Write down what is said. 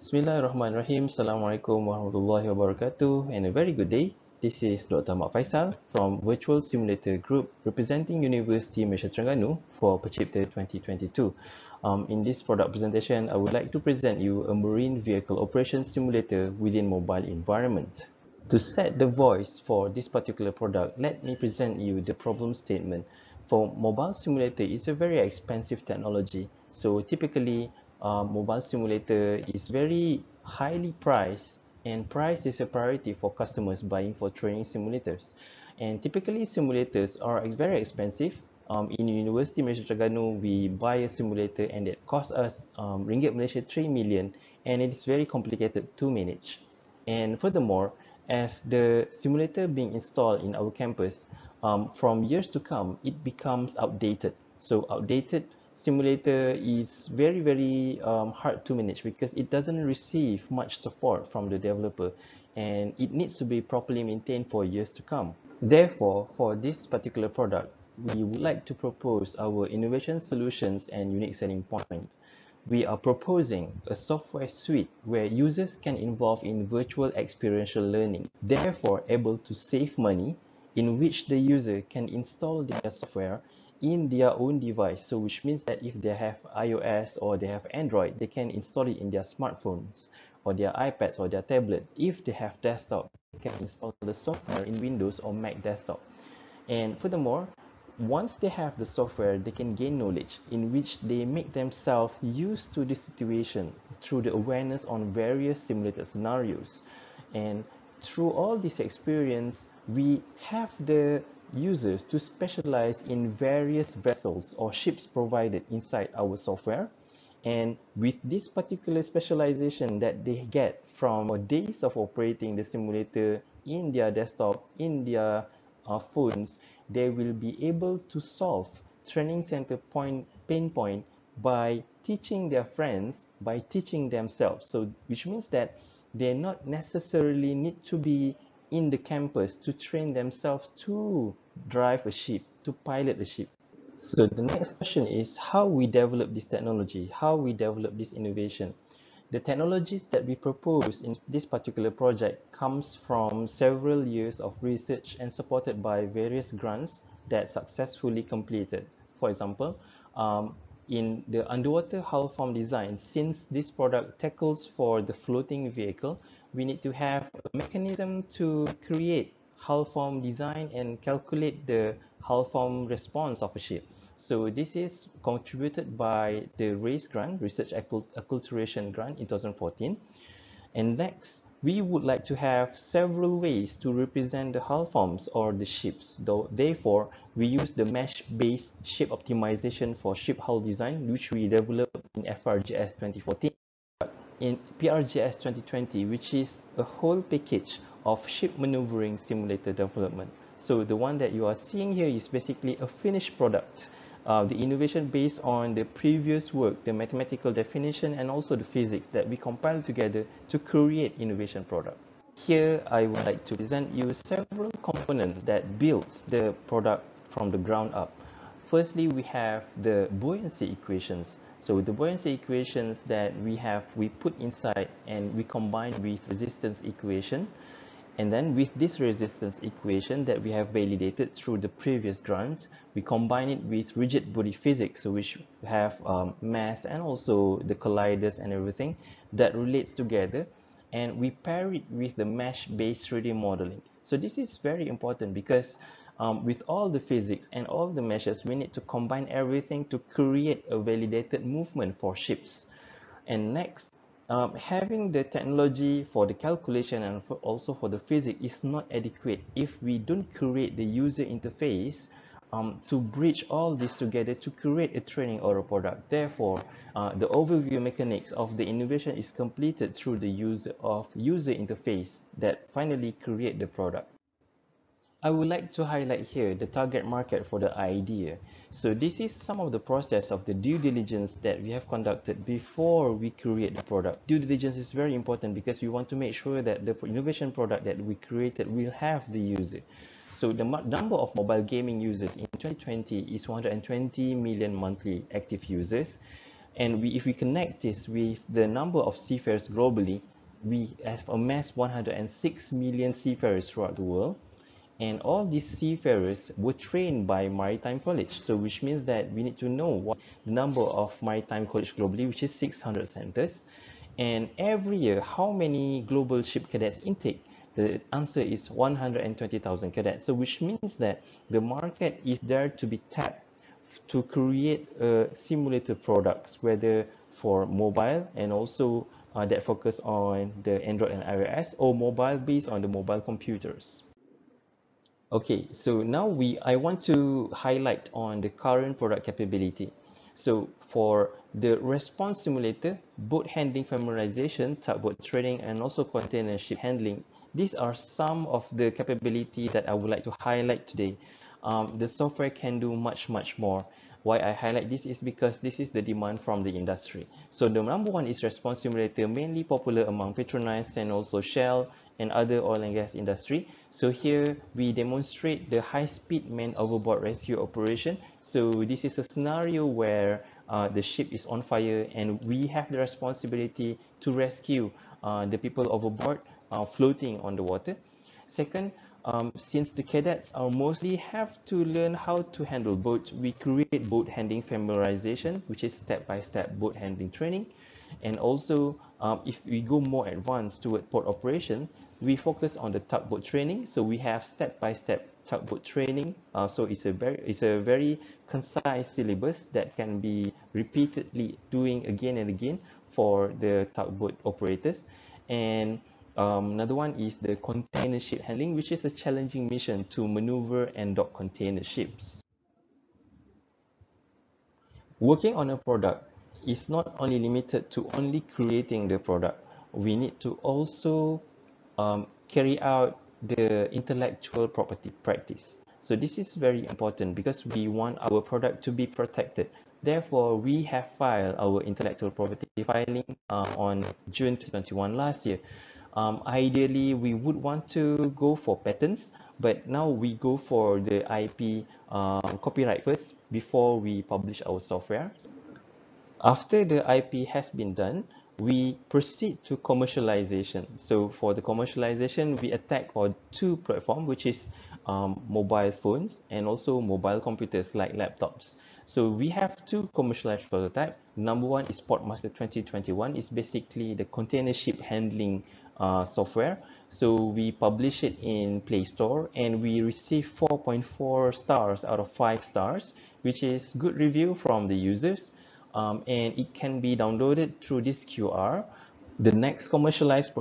Bismillahirrahmanirrahim. Assalamualaikum warahmatullahi wabarakatuh and a very good day. This is Dr. Ahmad Faisal from Virtual Simulator Group representing University Malaysia Terengganu for PECIPTA 2022. In this product presentation, I would like to present you a marine vehicle operation simulator within mobile environment. To set the voice for this particular product, let me present you the problem statement. For mobile simulator, it's a very expensive technology. So typically, mobile simulator is very highly priced, and price is a priority for customers buying for training simulators. And typically, simulators are very expensive. In University Malaysia Terengganu, we buy a simulator and it costs us Ringgit Malaysia 3 million, and it is very complicated to manage. And furthermore, as the simulator being installed in our campus, from years to come, it becomes outdated. So outdated simulator is very hard to manage because it doesn't receive much support from the developer, and it needs to be properly maintained for years to come. Therefore, for this particular product, we would like to propose our innovation solutions and unique selling points. We are proposing a software suite where users can involve in virtual experiential learning, therefore able to save money, in which the user can install their software in their own device. So which means that if they have iOS or they have Android, they can install it in their smartphones or their iPads or their tablet. If they have desktop, they can install the software in Windows or Mac desktop. And furthermore, once they have the software, they can gain knowledge in which they make themselves used to the situation through the awareness on various simulated scenarios. And through all this experience, we have the users to specialize in various vessels or ships provided inside our software. And with this particular specialization that they get from days of operating the simulator in their desktop, in their phones, they will be able to solve training center pain point by teaching their friends, by teaching themselves. So which means that they not necessarily need to be in the campus to train themselves to drive a ship, to pilot a ship. So the next question is how we develop this technology, how we develop this innovation. The technologies that we propose in this particular project comes from several years of research and supported by various grants that successfully completed. For example, in the underwater hull form design, since this product tackles for the floating vehicle, we need to have a mechanism to create hull form design and calculate the hull form response of a ship. So this is contributed by the RACE grant, Research Acculturation grant in 2014. And next, we would like to have several ways to represent the hull forms or the ships. Therefore, we use the mesh-based shape optimization for ship hull design, which we developed in FRGS 2014. In PRGS 2020, which is a whole package of ship maneuvering simulator development. So the one that you are seeing here is basically a finished product. The innovation based on the previous work, the mathematical definition, and also the physics that we compiled together to create innovation product. Here, I would like to present you several components that builds the product from the ground up. Firstly, we have the buoyancy equations. So the buoyancy equations that we put inside and we combine with resistance equation. And then with this resistance equation that we have validated through the previous grant, we combine it with rigid body physics, so which have mass and also the colliders and everything that relates together. And we pair it with the mesh-based 3D modeling. So this is very important because with all the physics and all the meshes, we need to combine everything to create a validated movement for ships. And next, having the technology for the calculation and also for the physics is not adequate if we don't create the user interface to bridge all this together to create a training or a product. Therefore, the overview mechanics of the innovation is completed through the use of user interface that finally create the product. I would like to highlight here the target market for the idea. So this is some of the process of the due diligence that we have conducted before we create the product. Due diligence is very important because we want to make sure that the innovation product that we created will have the user. So the number of mobile gaming users in 2020 is 120 million monthly active users. And if we connect this with the number of seafarers globally, we have amassed 106 million seafarers throughout the world. And all these seafarers were trained by maritime college. So which means that we need to know what the number of maritime college globally, which is 600 centers. And every year, how many global ship cadets intake? The answer is 120,000 cadets. So which means that the market is there to be tapped to create simulator products, whether for mobile and also that focus on the Android and iOS, or mobile based on the mobile computers. Okay, so now I want to highlight on the current product capability. So for the response simulator, boat handling familiarization, tugboat training, and also container ship handling, these are some of the capability that I would like to highlight today. The software can do much more. Why I highlight this is because this is the demand from the industry. So the number one is response simulator, mainly popular among Petronas and also Shell and other oil and gas industry. So here we demonstrate the high-speed man overboard rescue operation. So this is a scenario where the ship is on fire and we have the responsibility to rescue the people overboard floating on the water. Second, since the cadets are mostly have to learn how to handle boats, we create boat handling familiarization, which is step-by-step boat handling training. And also, if we go more advanced toward port operation, we focus on the tugboat training. So we have step-by-step tugboat training. So it's a very concise syllabus that can be repeatedly doing again and again for the tugboat operators. And another one is the container ship handling, which is a challenging mission to maneuver and dock container ships. Working on a product is not only limited to only creating the product. We need to also carry out the intellectual property practice. So this is very important because we want our product to be protected. Therefore, we have filed our intellectual property filing on June 2021 last year. Ideally, we would want to go for patents, but now we go for the IP copyright first before we publish our software. After the IP has been done, we proceed to commercialization. So for the commercialization, we attack on two platforms, which is mobile phones and also mobile computers like laptops. So we have two commercialized prototypes. Number one is Portmaster 2021. It's basically the container ship handling software. So we publish it in Play Store and we receive 4.4 stars out of 5 stars, which is good review from the users. And it can be downloaded through this QR. The next commercialized